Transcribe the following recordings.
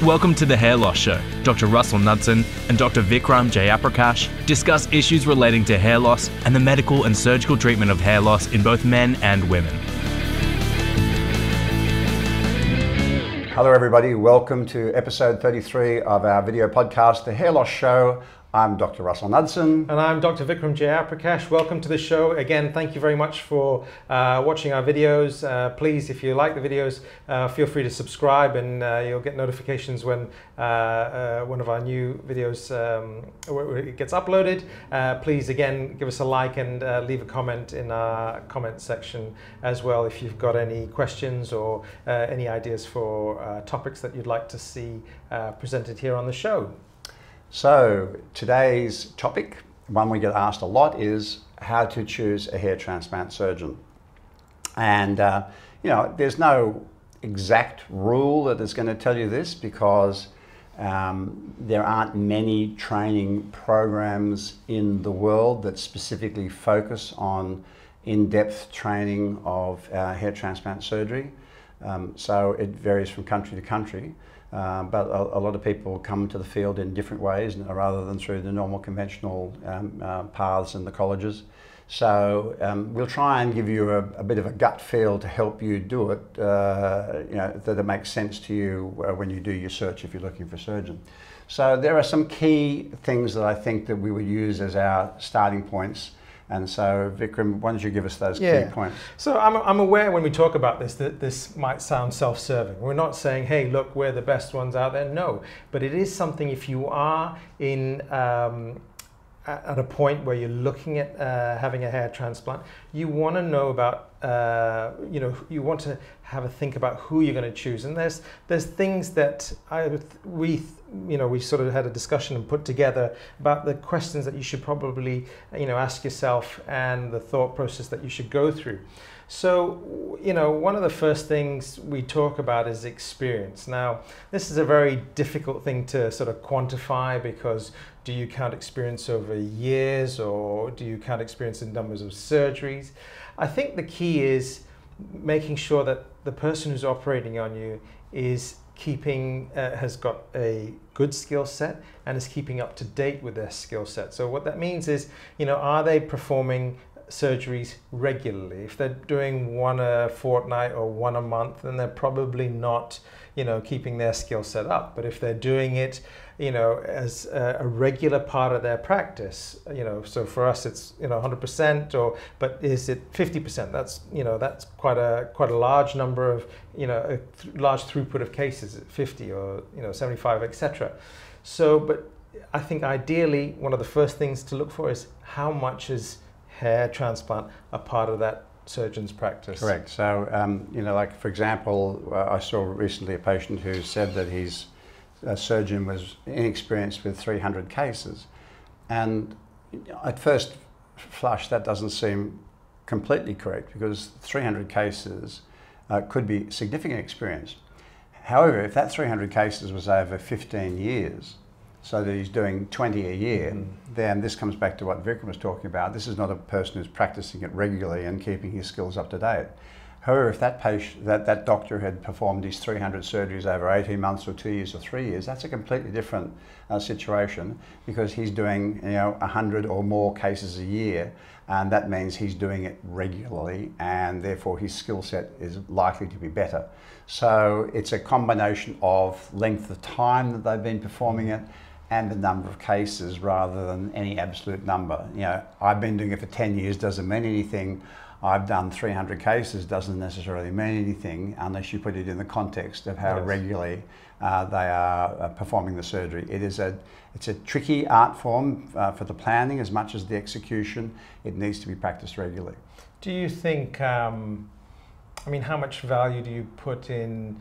Welcome to the Hair Loss Show. Dr. Russell Knudsen and Dr. Vikram Jayaprakash discuss issues relating to hair loss and the medical and surgical treatment of hair loss in both men and women. Hello everybody, welcome to episode 33 of our video podcast, The Hair Loss Show. I'm Dr. Russell Knudsen. And I'm Dr. Vikram Jayaprakash. Welcome to the show. Again, thank you very much for watching our videos. Please, if you like the videos, feel free to subscribe and you'll get notifications when one of our new videos it gets uploaded. Please, again, give us a like and leave a comment in our comment section as well if you've got any questions or any ideas for topics that you'd like to see presented here on the show. So today's topic, one we get asked a lot, is how to choose a hair transplant surgeon. And there's no exact rule that is going to tell you this because there aren't many training programs in the world that specifically focus on in-depth training of hair transplant surgery. So it varies from country to country. But a lot of people come to the field in different ways rather than through the normal conventional paths in the colleges. So we'll try and give you a bit of a gut feel to help you do it, that it makes sense to you when you do your search if you're looking for a surgeon. So there are some key things that I think that we would use as our starting points. And so, Vikram, why don't you give us those key points? So I'm aware when we talk about this that this might sound self-serving. We're not saying, hey, look, we're the best ones out there. No, but it is something if you are in at a point where you're looking at having a hair transplant, you want to know about, you want to have a think about who you're going to choose. And there's things that we sort of had a discussion and put together about the questions that you should probably, ask yourself and the thought process that you should go through. So, one of the first things we talk about is experience. Now, this is a very difficult thing to sort of quantify because do you count experience over years or do you count experience in numbers of surgeries? I think the key is making sure that the person who's operating on you is has got a good skill set and is keeping up to date with their skill set. So what that means is, are they performing surgeries regularly? If they're doing one a fortnight or one a month, then they're probably not, keeping their skill set up. But if they're doing it, as a regular part of their practice, so for us it's 100%, but is it 50%? That's that's quite a large number of a large throughput of cases at 50 or 75, etc. So, but I think ideally one of the first things to look for is how much is hair transplant a part of that surgeon's practice. Correct. So, like for example, I saw recently a patient who said that his surgeon was inexperienced with 300 cases. And at first flush, that doesn't seem completely correct because 300 cases could be significant experience. However, if that 300 cases was over 15 years, so that he's doing 20 a year, then this comes back to what Vikram was talking about. This is not a person who's practicing it regularly and keeping his skills up to date. However, if that patient, that doctor had performed these 300 surgeries over 18 months or 2 years or 3 years, that's a completely different situation because he's doing 100 or more cases a year, and that means he's doing it regularly and therefore his skill set is likely to be better. So it's a combination of length of time that they've been performing it and the number of cases rather than any absolute number. I've been doing it for 10 years, doesn't mean anything. I've done 300 cases, doesn't necessarily mean anything unless you put it in the context of how regularly they are performing the surgery. It's a tricky art form for the planning as much as the execution. It needs to be practiced regularly. Do you think, how much value do you put in,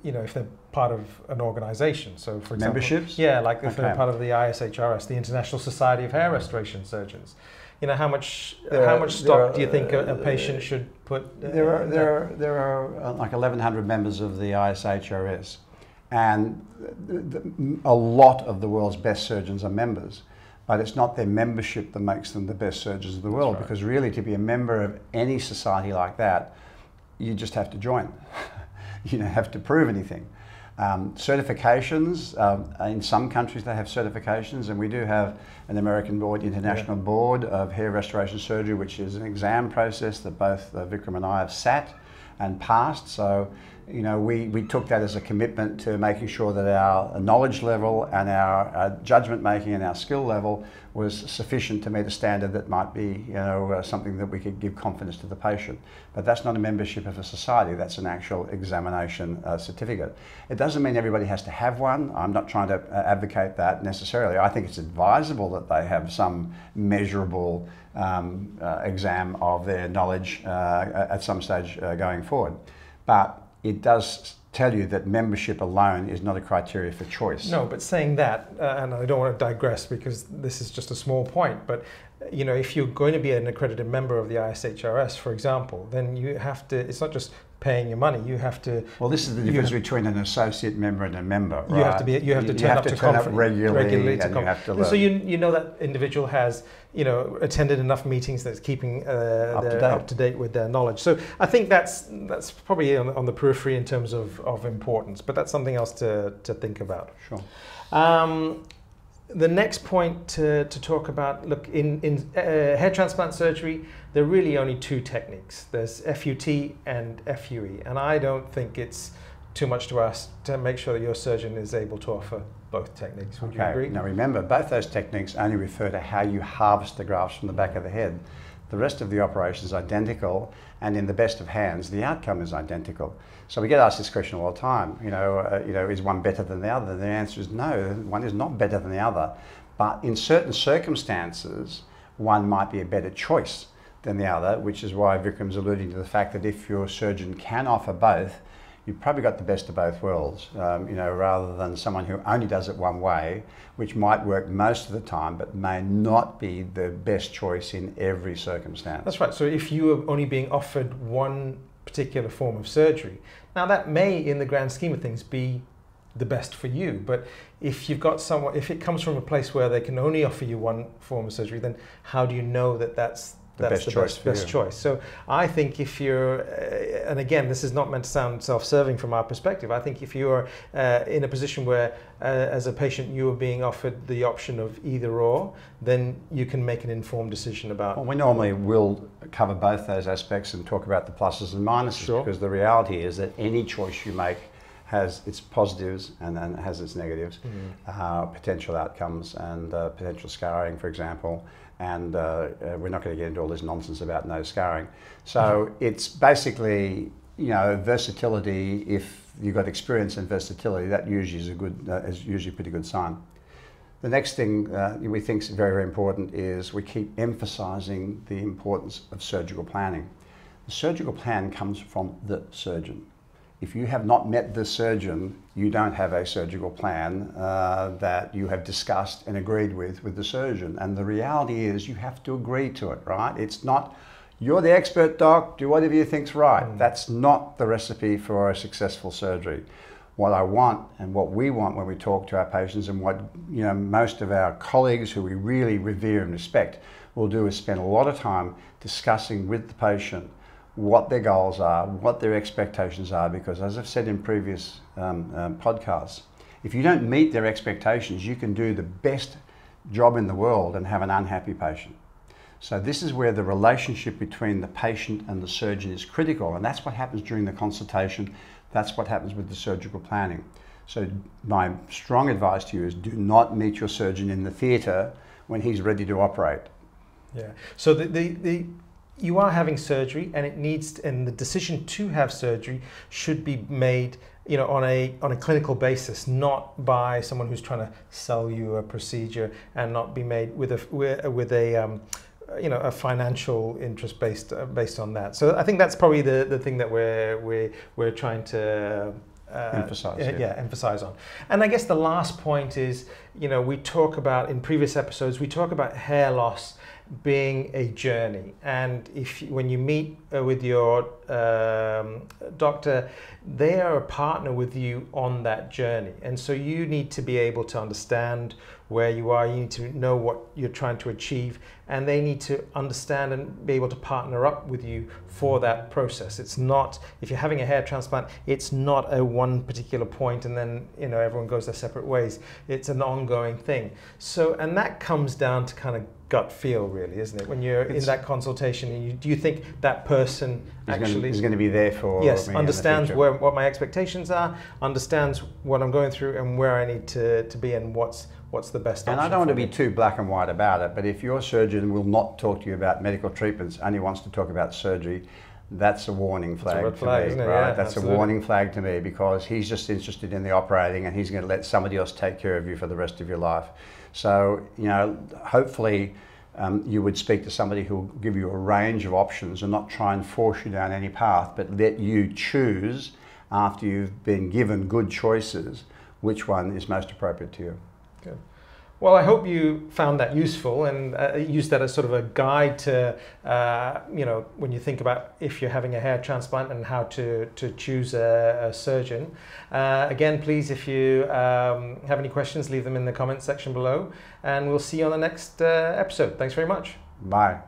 if they're part of an organization? So for example, memberships? Yeah, like if they're part of the ISHRS, the International Society of Hair Restoration Surgeons. How much stock do you think a patient should put? There are like 1,100 members of the ISHRS, and a lot of the world's best surgeons are members. But it's not their membership that makes them the best surgeons of the world, because really to be a member of any society like that, you just have to join. You don't have to prove anything. Certifications, in some countries they have certifications, and we do have an American board, International Board of Hair Restoration Surgery, which is an exam process that both Vikram and I have sat and passed. So, you know, we took that as a commitment to making sure that our knowledge level and our judgment making and our skill level was sufficient to meet a standard that might be, you know, something that we could give confidence to the patient. But that's not a membership of a society, that's an actual examination certificate. It doesn't mean everybody has to have one. I'm not trying to advocate that necessarily. I think it's advisable that they have some measurable exam of their knowledge at some stage going forward. But it does tell you that membership alone is not a criteria for choice. No, but saying that, and I don't want to digress because this is just a small point, but you know, if you're going to be an accredited member of the ISHRS, for example, then you have to, it's not just paying your money, you have to... Well, this is the difference between an associate member and a member, right? You have to turn up to conference regularly and you have to learn. So you know that individual has, you know, attended enough meetings that's keeping up to date with their knowledge. So I think that's probably on the periphery in terms of importance, but that's something else to think about. Sure. The next point to talk about, look, in hair transplant surgery, there are really only two techniques. There's FUT and FUE, and I don't think it's too much to ask to make sure that your surgeon is able to offer both techniques. Would you agree? Now remember, both those techniques only refer to how you harvest the grafts from the back of the head. The rest of the operation is identical, and in the best of hands, the outcome is identical. So we get asked this question all the time. You know, is one better than the other? And the answer is no. One is not better than the other, but in certain circumstances, one might be a better choice than the other, which is why Vikram's alluding to the fact that if your surgeon can offer both, you've probably got the best of both worlds, you know, rather than someone who only does it one way, which might work most of the time, but may not be the best choice in every circumstance. That's right. So if you are only being offered one particular form of surgery, now that may, in the grand scheme of things, be the best for you. But if you've got someone, if it comes from a place where they can only offer you one form of surgery, then how do you know that that's the best choice? So I think if you're, and again, this is not meant to sound self-serving from our perspective, I think if you're in a position where as a patient you are being offered the option of either or, then you can make an informed decision about... Well, we normally will cover both those aspects and talk about the pluses and minuses, because the reality is that any choice you make has its positives and then has its negatives, potential outcomes and potential scarring, for example. And we're not going to get into all this nonsense about no scarring. So it's basically, you know, versatility. If you've got experience and versatility, that usually is usually a pretty good sign. The next thing we think is very, very important is we keep emphasizing the importance of surgical planning. The surgical plan comes from the surgeon. If you have not met the surgeon, you don't have a surgical plan that you have discussed and agreed with the surgeon. And the reality is you have to agree to it, right? It's not, you're the expert doc, do whatever you think's right. That's not the recipe for a successful surgery. What I want and what we want when we talk to our patients, and what, you know, most of our colleagues who we really revere and respect will do, is spend a lot of time discussing with the patient what their goals are, what their expectations are, because as I've said in previous podcasts, if you don't meet their expectations, you can do the best job in the world and have an unhappy patient. So this is where the relationship between the patient and the surgeon is critical, and that's what happens during the consultation. That's what happens with the surgical planning. So my strong advice to you is do not meet your surgeon in the theatre when he's ready to operate. Yeah. So you are having surgery, and it needs, and the decision to have surgery should be made, you know, on a clinical basis, not by someone who's trying to sell you a procedure, and not be made with a you know, a financial interest based on that. So I think that's probably the thing that we're trying to emphasize on. And I guess the last point is, you know, we talk about, in previous episodes, we talk about hair loss being a journey. And when you meet with your doctor, they are a partner with you on that journey. And so you need to be able to understand where you are, you need to know what you're trying to achieve, and they need to understand and be able to partner up with you for that process. It's not, if you're having a hair transplant, it's not a one particular point and then everyone goes their separate ways. It's an ongoing thing. So, and that comes down to kind of gut feel, really, isn't it? When you're in that consultation, and do you think that person is going to be there for yes, me understands what my expectations are, understands what I'm going through and where I need to be, and what's the best option. And I don't want to be too black and white about it, but if your surgeon will not talk to you about medical treatments, only wants to talk about surgery, that's a warning flag to me, right? Yeah, that's absolutely. a warning flag to me, because he's just interested in the operating, and he's going to let somebody else take care of you for the rest of your life. So, hopefully you would speak to somebody who will give you a range of options and not try and force you down any path, but let you choose, after you've been given good choices, which one is most appropriate to you. Good. Well, I hope you found that useful and use that as sort of a guide to, when you think about if you're having a hair transplant and how to choose a surgeon. Again, please, if you have any questions, leave them in the comments section below, and we'll see you on the next episode. Thanks very much. Bye.